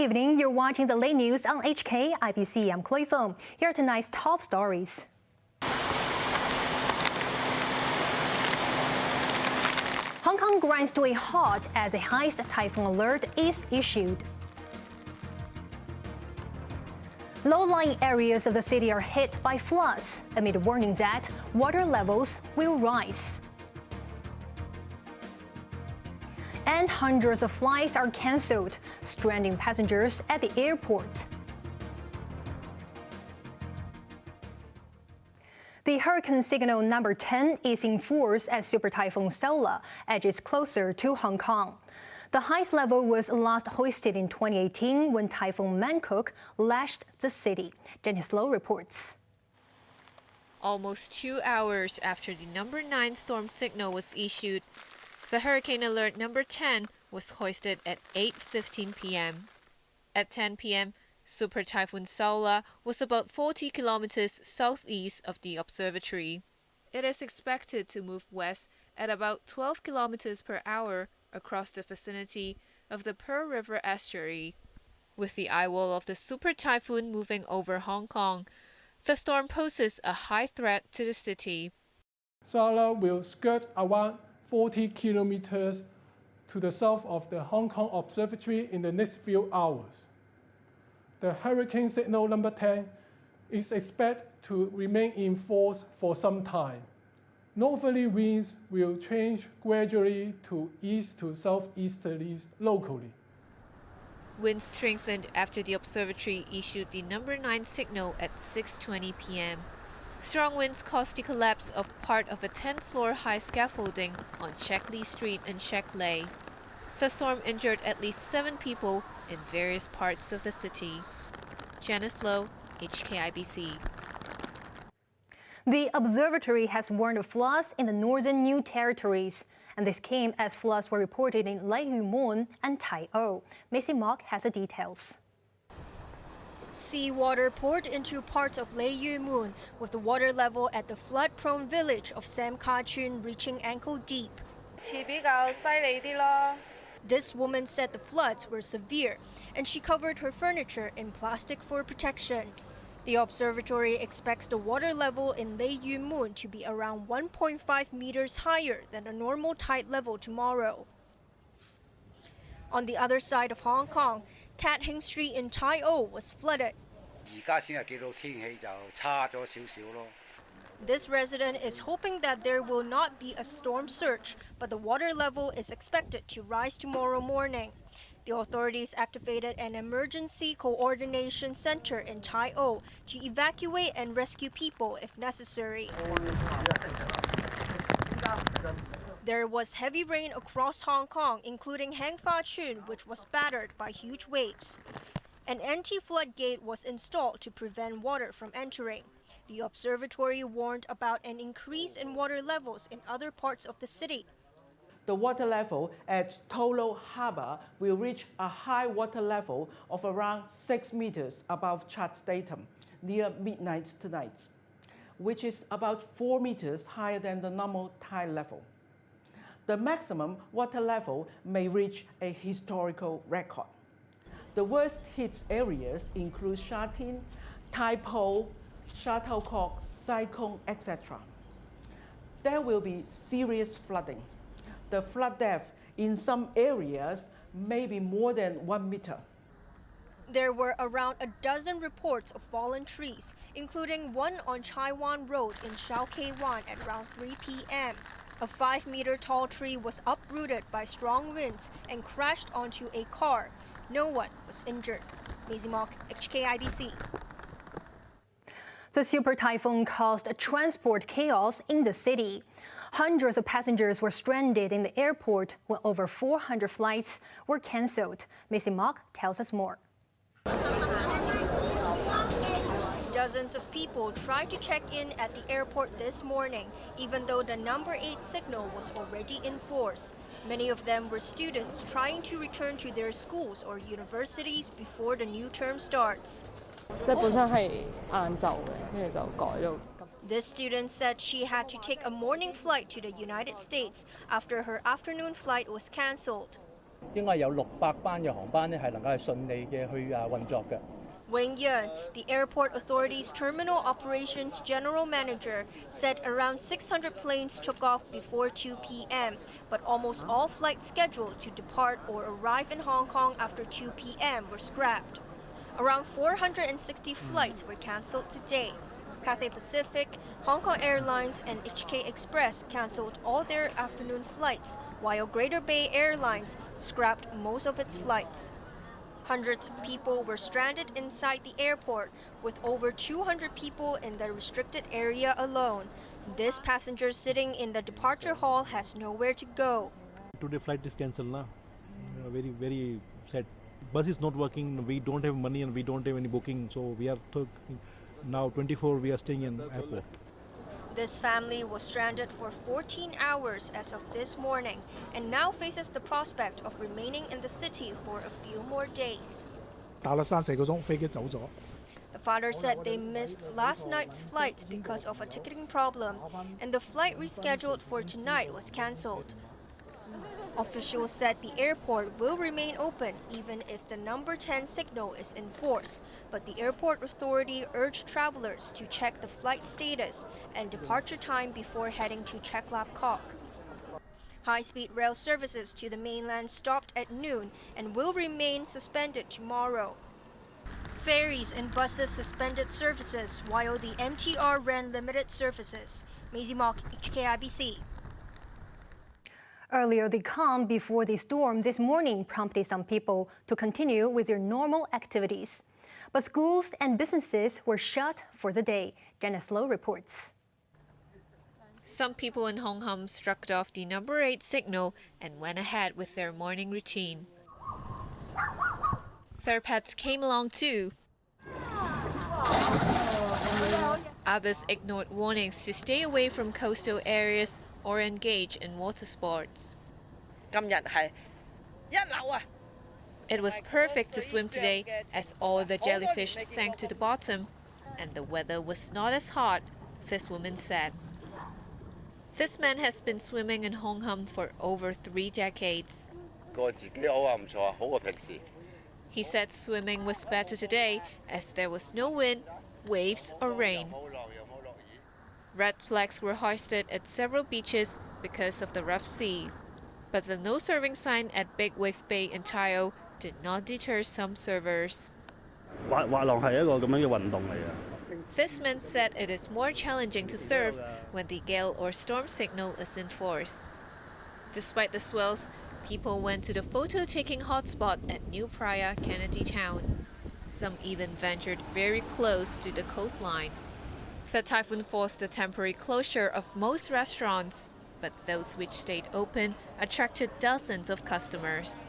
evening. You're watching the late news on HKIBC. I'm Chloe Feng. Here are tonight's top stories. Hong Kong grinds to a halt as a highest typhoon alert is issued. Low-lying areas of the city are hit by floods amid warnings that water levels will rise. And hundreds of flights are cancelled, stranding passengers at the airport. The hurricane signal number 10 is in force as Super Typhoon Saola edges closer to Hong Kong. The highest level was last hoisted in 2018 when Typhoon Mangkok lashed the city. Jenny Slow reports. Almost 2 hours after the number 9 storm signal was issued, the hurricane alert number 10 was hoisted at 8:15 p.m. At 10 p.m., Super Typhoon Saola was about 40 kilometers southeast of the observatory. It is expected to move west at about 12 kilometers per hour across the vicinity of the Pearl River estuary. With the eye wall of the super typhoon moving over Hong Kong, the storm poses a high threat to the city. Saola will skirt around 40 kilometers to the south of the Hong Kong Observatory in the next few hours. The hurricane signal number 10 is expected to remain in force for some time. Northerly winds will change gradually to east to southeasterlies locally. Winds strengthened after the observatory issued the number 9 signal at 6:20 p.m. Strong winds caused the collapse of part of a 10-floor high scaffolding on Shek Lee Street in Shek Lei. The storm injured at least 7 people in various parts of the city. Janice Low, HKIBC. The observatory has warned of floods in the northern New Territories, and this came as floods were reported in Lei Yue Mun and Tai O. Macy Mock has the details. Seawater poured into parts of Lei Yue Mun, with the water level at the flood-prone village of Sam Ka Chun reaching ankle deep. This woman said the floods were severe, and she covered her furniture in plastic for protection. The observatory expects the water level in Lei Yue Mun to be around 1.5 meters higher than the normal tide level tomorrow. On the other side of Hong Kong, Cat Hing Street in Tai O was flooded. This resident is hoping that there will not be a storm surge, but the water level is expected to rise tomorrow morning. The authorities activated an emergency coordination center in Tai O to evacuate and rescue people if necessary. There was heavy rain across Hong Kong, including Hang Fa Chun, which was battered by huge waves. An anti-flood gate was installed to prevent water from entering. The observatory warned about an increase in water levels in other parts of the city. The water level at Tolo Harbour will reach a high water level of around 6 meters above chart datum near midnight tonight, which is about 4 meters higher than the normal tide level. The maximum water level may reach a historical record. The worst hit areas include Sha Tin, Tai Po, Shuttlecock, Sai Kung, etc. There will be serious flooding. The flood depth in some areas may be more than 1 meter. There were around a dozen reports of fallen trees, including one on Chai Wan Road in Shao Kei Wan at around 3 p.m. A 5-meter tall tree was uprooted by strong winds and crashed onto a car. No one was injured. Macy Mock, HKIBC. The super typhoon caused transport chaos in the city. Hundreds of passengers were stranded in the airport when over 400 flights were cancelled. Macy Mock tells us more. Dozens of people tried to check in at the airport this morning, even though the number 8 signal was already in force. Many of them were students trying to return to their schools or universities before the new term starts. This student said she had to take a morning flight to the United States after her afternoon flight was cancelled. 應該有600班嘅航班咧係能夠係順利嘅去運作嘅。 Wang Yun, the airport authority's terminal operations general manager, said around 600 planes took off before 2 p.m., but almost all flights scheduled to depart or arrive in Hong Kong after 2 p.m. were scrapped. Around 460 flights were cancelled today. Cathay Pacific, Hong Kong Airlines, and HK Express cancelled all their afternoon flights, while Greater Bay Airlines scrapped most of its flights. Hundreds of people were stranded inside the airport, with over 200 people in the restricted area alone. This passenger sitting in the departure hall has nowhere to go. Today flight is cancelled now. Very, very sad. Bus is not working. We don't have money and we don't have any booking. So we are now 24. We are staying in airport. This family was stranded for 14 hours as of this morning and now faces the prospect of remaining in the city for a few more days. 打咗3-4個鐘，飛機走咗。 The father said they missed last night's flight because of a ticketing problem, and the flight rescheduled for tonight was cancelled. Officials said the airport will remain open even if the number 10 signal is in force, but the airport authority urged travelers to check the flight status and departure time before heading to Cheklap Kok. High-speed rail services to the mainland stopped at noon and will remain suspended tomorrow. Ferries and buses suspended services while the MTR ran limited services. Maisie Mock, HKIBC. Earlier, the calm before the storm this morning prompted some people to continue with their normal activities. But schools and businesses were shut for the day. Janice Low reports. Some people in Hong Kong struck off the number 8 signal and went ahead with their morning routine. Their pets came along too. Others ignored warnings to stay away from coastal areas or engage in water sports. It was perfect to swim today as all the jellyfish sank to the bottom and the weather was not as hot, this woman said. This man has been swimming in Hong Kong for over 3 decades. He said swimming was better today as there was no wind, waves or rain. Red flags were hoisted at several beaches because of the rough sea. But the no surfing sign at Big Wave Bay in Taiyo did not deter some surfers. This man said it is more challenging to surf when the gale or storm signal is in force. Despite the swells, people went to the photo-taking hotspot at New Praia, Kennedy Town. Some even ventured very close to the coastline. The typhoon forced the temporary closure of most restaurants, but those which stayed open attracted dozens of customers.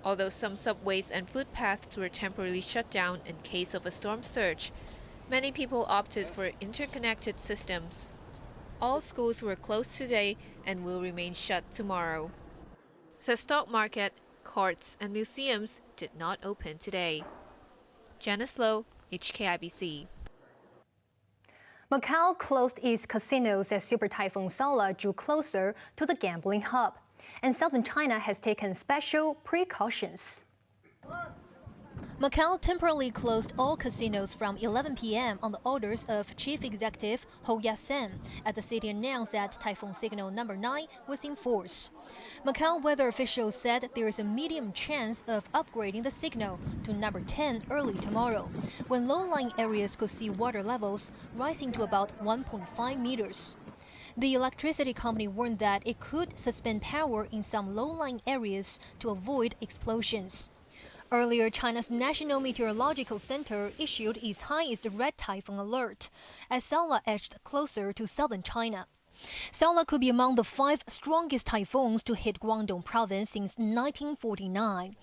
Although some subways and footpaths were temporarily shut down in case of a storm surge, many people opted for interconnected systems. All schools were closed today and will remain shut tomorrow. The stock market, courts, and museums did not open today. Janice Low, HKIBC. Macau closed its casinos as Super Typhoon Saola drew closer to the gambling hub, and southern China has taken special precautions. Macau temporarily closed all casinos from 11 p.m. on the orders of Chief Executive Hou Ya-sen, as the city announced that Typhoon Signal number 9 was in force. Macau weather officials said there is a medium chance of upgrading the signal to number 10 early tomorrow, when low-lying areas could see water levels rising to about 1.5 meters. The electricity company warned that it could suspend power in some low-lying areas to avoid explosions. Earlier, China's National Meteorological Center issued its highest red typhoon alert as Saola edged closer to southern China. Saola could be among the 5 strongest typhoons to hit Guangdong province since 1949.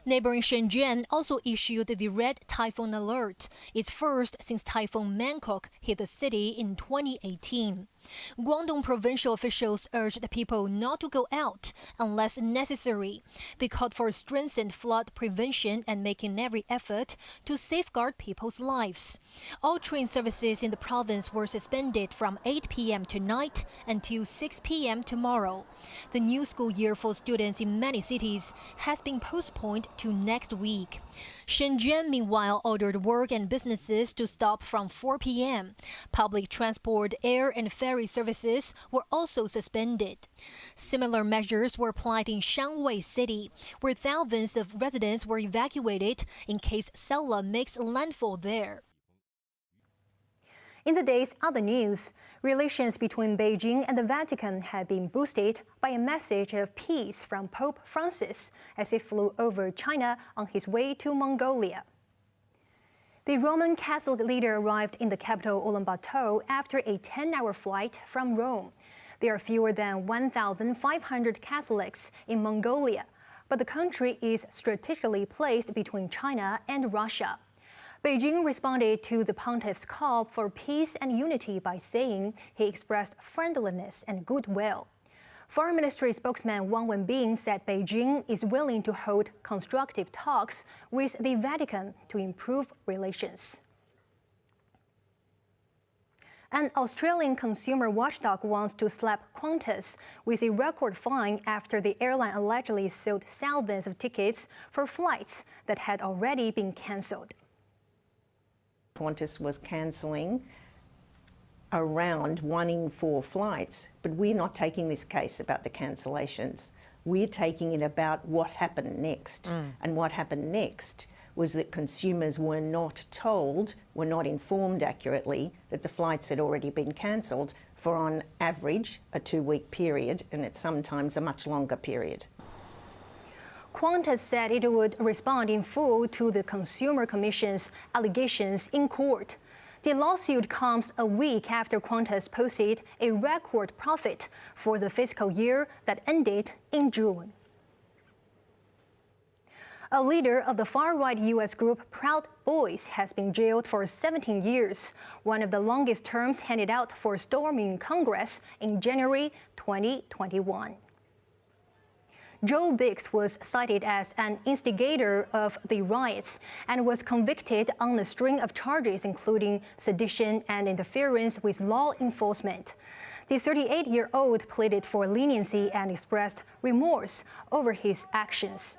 Neighboring Shenzhen also issued the red typhoon alert, its first since Typhoon Bangkok hit the city in 2018. Guangdong provincial officials urged people not to go out unless necessary. They called for strengthened flood prevention and making every effort to safeguard people's lives. All train services in the province were suspended from 8 p.m. tonight until 6 p.m. tomorrow. The new school year for students in many cities has been postponed to next week. Shenzhen, meanwhile, ordered work and businesses to stop from 4 p.m. Public transport, air, and ferry services were also suspended. Similar measures were applied in Shanwei City, where thousands of residents were evacuated in case Saola makes landfall there. In today's other news, relations between Beijing and the Vatican have been boosted by a message of peace from Pope Francis as he flew over China on his way to Mongolia. The Roman Catholic leader arrived in the capital Ulaanbaatar after a 10-hour flight from Rome. There are fewer than 1,500 Catholics in Mongolia, but the country is strategically placed between China and Russia. Beijing responded to the pontiff's call for peace and unity by saying he expressed friendliness and goodwill. Foreign Ministry spokesman Wang Wenbin said Beijing is willing to hold constructive talks with the Vatican to improve relations. An Australian consumer watchdog wants to slap Qantas with a record fine after the airline allegedly sold thousands of tickets for flights that had already been cancelled. Qantas was cancelling around 1 in 4 flights, but we're not taking this case about the cancellations. We're taking it about what happened next. And what happened next was that consumers were not told, were not informed accurately that the flights had already been cancelled for, on average, a 2-week period, and it's sometimes a much longer period. Qantas said it would respond in full to the Consumer Commission's allegations in court. The lawsuit comes a week after Qantas posted a record profit for the fiscal year that ended in June. A leader of the far-right U.S. group Proud Boys has been jailed for 17 years, one of the longest terms handed out for storming Congress in January 2021. Joe Biggs was cited as an instigator of the riots and was convicted on a string of charges including sedition and interference with law enforcement. The 38-year-old pleaded for leniency and expressed remorse over his actions.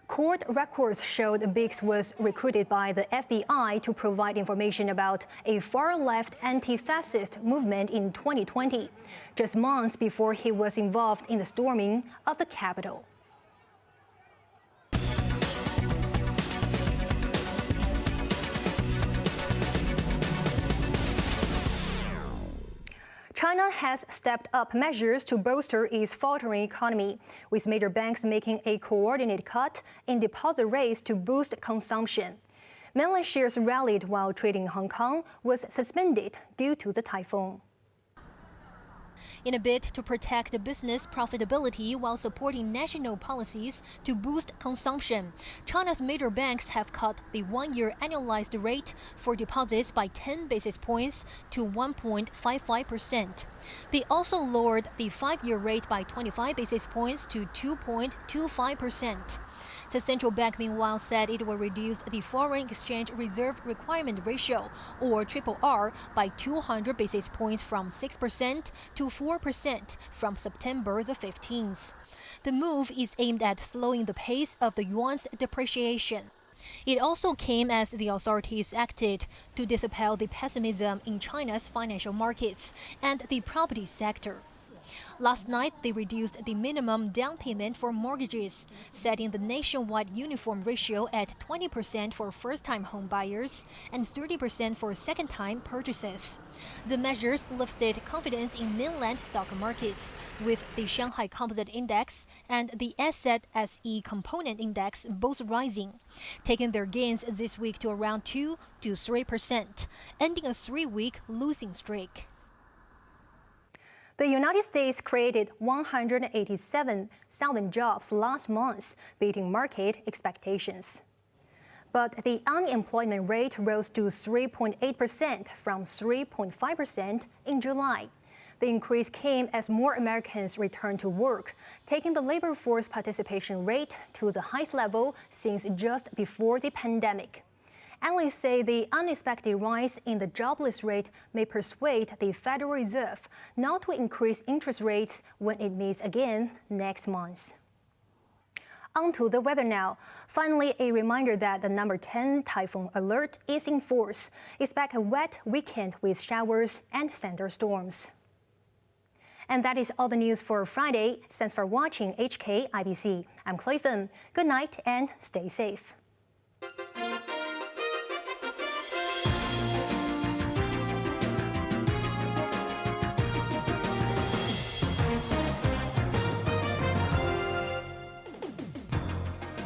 Court records showed Biggs was recruited by the FBI to provide information about a far-left anti-fascist movement in 2020, just months before he was involved in the storming of the Capitol. China has stepped up measures to bolster its faltering economy, with major banks making a coordinated cut in deposit rates to boost consumption. Mainland shares rallied while trading in Hong Kong was suspended due to the typhoon. In a bid to protect the business profitability while supporting national policies to boost consumption, China's major banks have cut the 1-year annualized rate for deposits by 10 basis points to 1.55%. They also lowered the 5-year rate by 25 basis points to 2.25%. The central bank, meanwhile, said it will reduce the foreign exchange reserve requirement ratio, or RRR, by 200 basis points from 6% to 4% from September the 15th. The move is aimed at slowing the pace of the yuan's depreciation. It also came as the authorities acted to dispel the pessimism in China's financial markets and the property sector. Last night, they reduced the minimum down payment for mortgages, setting the nationwide uniform ratio at 20% for first-time home buyers and 30% for second-time purchases. The measures lifted confidence in mainland stock markets, with the Shanghai Composite Index and the Asset SE Component Index both rising, taking their gains this week to around 2 to 3%, ending a 3-week losing streak. The United States created 187,000 jobs last month, beating market expectations. But the unemployment rate rose to 3.8% from 3.5% in July. The increase came as more Americans returned to work, taking the labor force participation rate to the highest level since just before the pandemic. Analysts say the unexpected rise in the jobless rate may persuade the Federal Reserve not to increase interest rates when it meets again next month. On to the weather now. Finally, a reminder that the number 10 typhoon alert is in force. Expect a wet weekend with showers and thunderstorms. And that is all the news for Friday. Thanks for watching HKIBC. I'm Chloe Feng. Good night and stay safe.